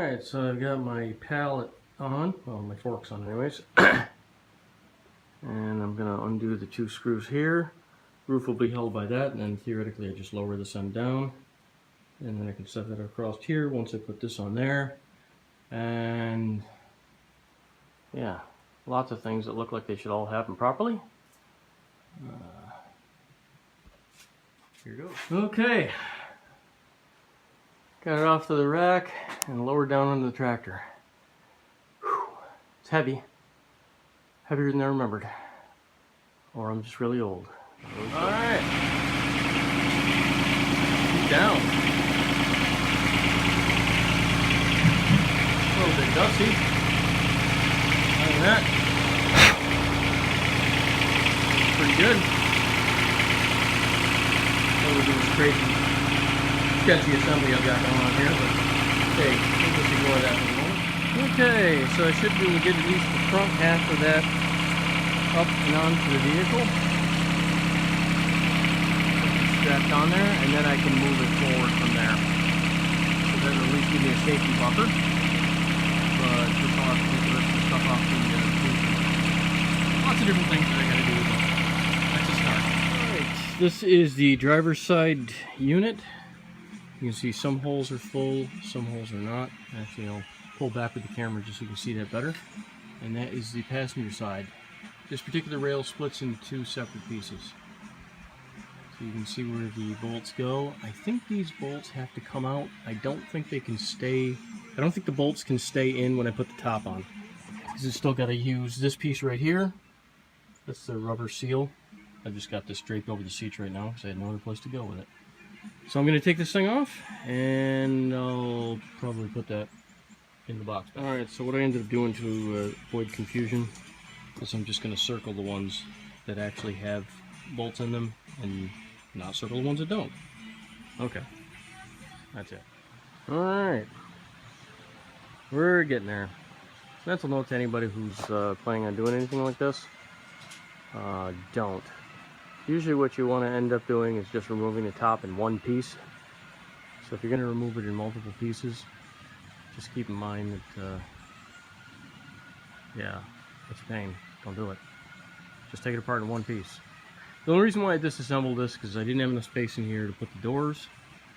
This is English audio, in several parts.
Alright, so I've got my pallet on, well my fork's on anyways, and I'm going to undo the two screws here. Roof will be held by that, and then theoretically I just lower this end down, and then I can set that across here once I put this on there. And yeah, lots of things that look like they should all happen properly. Here goes. Okay, got it off to the rack and lowered down onto the tractor. Whew. It's heavy. Heavier than I remembered. Or I'm just really old. Alright. Keep down. A little bit dusty. Other than that, pretty good. We're doing this crazy, sketchy assembly I've got going on here, but hey, we'll just ignore that for a moment. Okay, so I should be able to get at least the front half of that up and onto the vehicle. Strapped on there, and then I can move it forward from there. So that'll at least give me a safety buffer. But just I'll have to take the rest of the stuff off the lots of different things that I gotta do, but that's a start. Alright, this is the driver's side unit. You can see some holes are full, some holes are not. Actually, I'll pull back with the camera just so you can see that better. And that is the passenger side. This particular rail splits into two separate pieces. So you can see where the bolts go. I think these bolts have to come out. I don't think they can stay. I don't think the bolts can stay in when I put the top on. Because it's still got to use this piece right here. That's the rubber seal. I just got this draped over the seats right now because I had no other place to go with it. So I'm going to take this thing off and I'll probably put that in the box. Alright, so what I ended up doing to avoid confusion is I'm just going to circle the ones that actually have bolts in them and not circle the ones that don't. Okay, that's it. Alright, we're getting there. Mental note to anybody who's planning on doing anything like this, don't. Usually what you want to end up doing is just removing the top in one piece. So if you're going to remove it in multiple pieces, just keep in mind that, yeah, it's a pain. Don't do it. Just take it apart in one piece. The only reason why I disassembled this is because I didn't have enough space in here to put the doors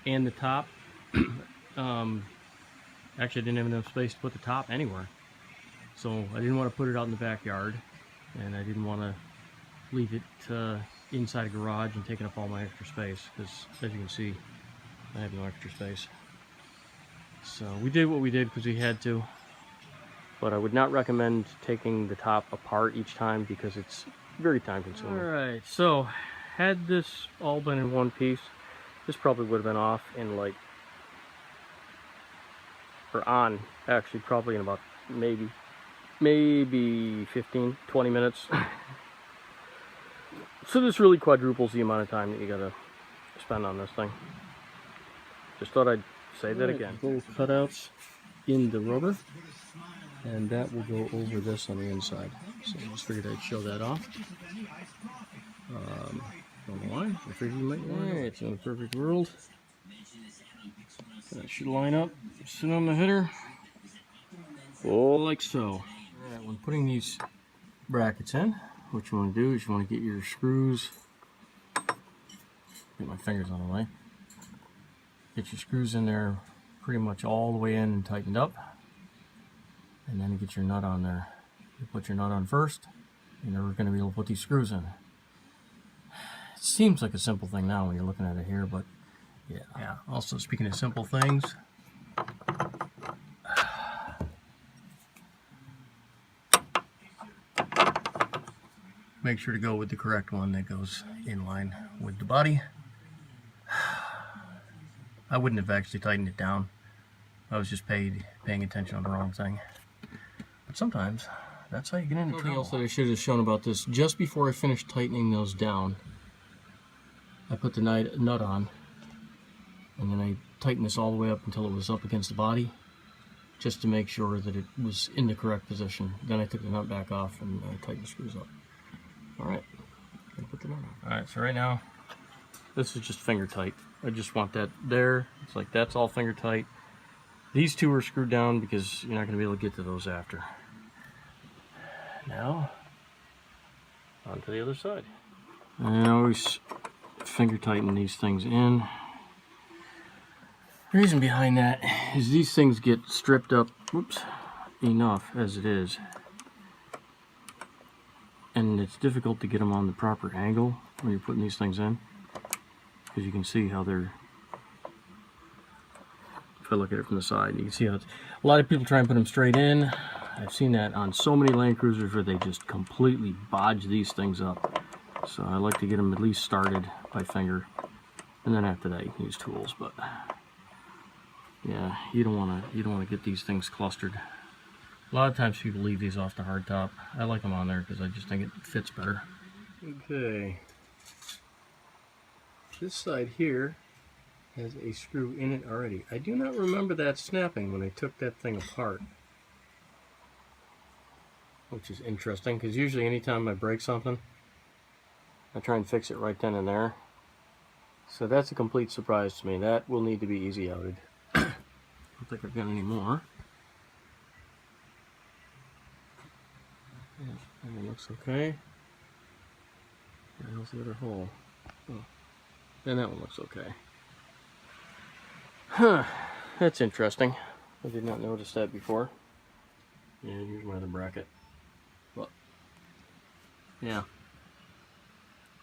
and the top. Actually, I didn't have enough space to put the top anywhere. So I didn't want to put it out in the backyard, and I didn't want to leave it inside a garage and taking up all my extra space, because as you can see, I have no extra space. So we did what we did because we had to, but I would not recommend taking the top apart each time because it's very time consuming. Alright, so had this all been in one piece, this probably would have been off in like, or on, actually probably in about maybe 15, 20 minutes. So this really quadruples the amount of time that you gotta spend on this thing. Just thought I'd say that again. Little cutouts in the rubber, and that will go over this on the inside. So I just figured I'd show that off. Don't know why. I figured you might want it. It's in a perfect world. That should line up, sit on the header. Oh, like so. Alright, when putting these brackets in, what you want to do is you want to get your screws, get my fingers on the way, get your screws in there pretty much all the way in and tightened up, and then get your nut on there. You put your nut on first, and then we're going to be able to put these screws in. It seems like a simple thing now when you're looking at it here, but yeah. Also, speaking of simple things, make sure to go with the correct one that goes in line with the body. I wouldn't have actually tightened it down. I was just paying attention on the wrong thing. But sometimes that's how you get into trouble. Something else that I should have shown about this, just before I finished tightening those down, I put the nut on, and then I tightened this all the way up until it was up against the body, just to make sure that it was in the correct position. Then I took the nut back off and I tightened the screws up. Alright, put the nut on. Alright, so right now, this is just finger tight. I just want that there. It's like that's all finger tight. These two are screwed down because you're not going to be able to get to those after. Now, on to the other side. And I always finger tighten these things in. The reason behind that is these things get stripped up, whoops, enough as it is. And it's difficult to get them on the proper angle when you're putting these things in. Because you can see how they're, if I look at it from the side, you can see how it's, a lot of people try and put them straight in. I've seen that on so many Land Cruisers where they just completely bodge these things up. So I like to get them at least started by finger. And then after that you can use tools, but yeah, you don't want to get these things clustered. A lot of times people leave these off the hardtop. I like them on there because I just think it fits better. Okay. This side here has a screw in it already. I do not remember that snapping when I took that thing apart. Which is interesting because usually anytime I break something, I try and fix it right then and there. So that's a complete surprise to me. That will need to be easy outed. I don't think I've got any more. That looks okay. How's the other hole? Oh. And that one looks okay. Huh. That's interesting. I did not notice that before. Yeah, here's my other bracket. But yeah.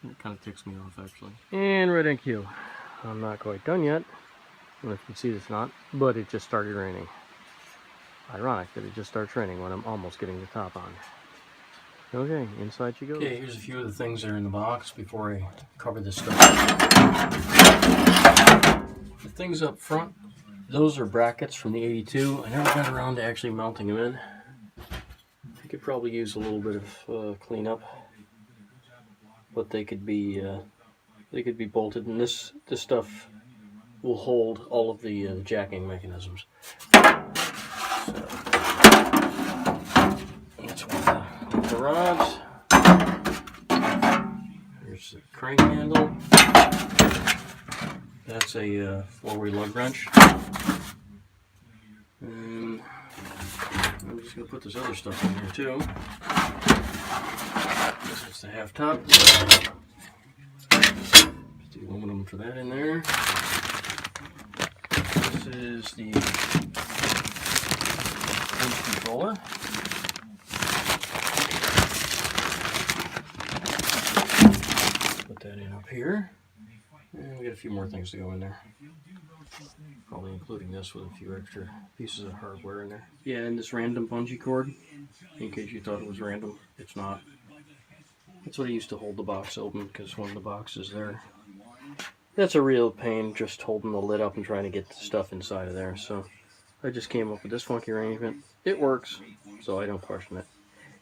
It kind of ticks me off actually. And red NQ. I'm not quite done yet. I don't know if you can see it's not, but it just started raining. Ironic that it just starts raining when I'm almost getting the top on. Okay, inside she goes. Okay, here's a few of the things that are in the box before I cover this stuff. The things up front, those are brackets from the 82. I never got around to actually mounting them in. I could probably use a little bit of cleanup, but they could be bolted, and this stuff will hold all of the jacking mechanisms. So, that's one of the rods. Here's the crank handle. That's a four-way lug wrench. And I'm just going to put this other stuff in here too. This is the half top. Put the aluminum for that in there. This is the winch controller. Put that in up here. And we got a few more things to go in there. Probably including this with a few extra pieces of hardware in there. Yeah, and this random bungee cord, in case you thought it was random, it's not. That's what I used to hold the box open, because one of the boxes there, that's a real pain, just holding the lid up and trying to get the stuff inside of there. So I just came up with this funky arrangement. It works, so I don't question it,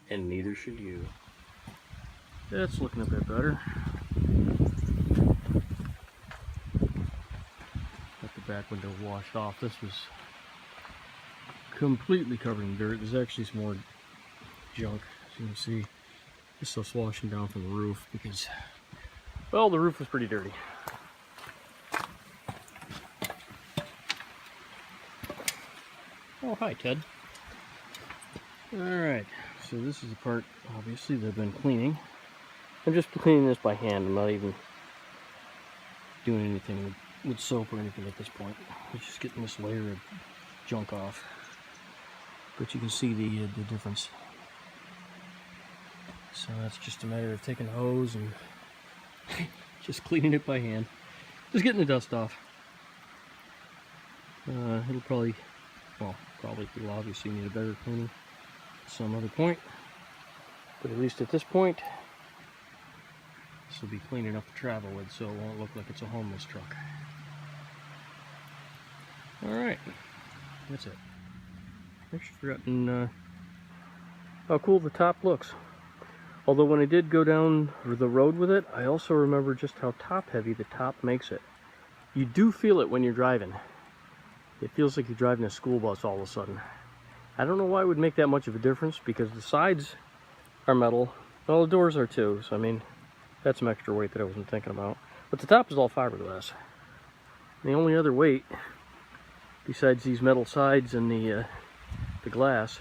and neither should you. That's looking a bit better. Got the back window washed off. This was completely covered in dirt. There's actually some more junk, as you can see. Just stuff's washing down from the roof because, well, the roof was pretty dirty. Oh, hi, Ted. Alright, so this is the part, obviously, they've been cleaning. I'm just cleaning this by hand. I'm not even doing anything with soap or anything at this point. I'm just getting this layer of junk off. But you can see the difference. So that's just a matter of taking a hose and just cleaning it by hand. Just getting the dust off. It'll probably, well, will obviously need a better cleaning at some other point. But at least at this point, this will be clean enough to travel with, so it won't look like it's a homeless truck. Alright, that's it. Actually forgotten how cool the top looks. Although when I did go down the road with it, I also remember just how top heavy the top makes it. You do feel it when you're driving. It feels like you're driving a school bus all of a sudden. I don't know why it would make that much of a difference, because the sides are metal. Well, the doors are too, so I mean, that's some extra weight that I wasn't thinking about. But the top is all fiberglass. The only other weight besides these metal sides and the glass,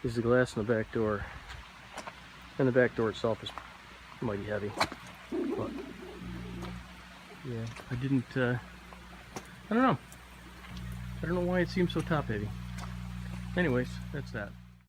is the glass in the back door. And the back door itself is mighty heavy. But yeah, I didn't, I don't know. I don't know why it seems so top heavy. Anyways, that's that.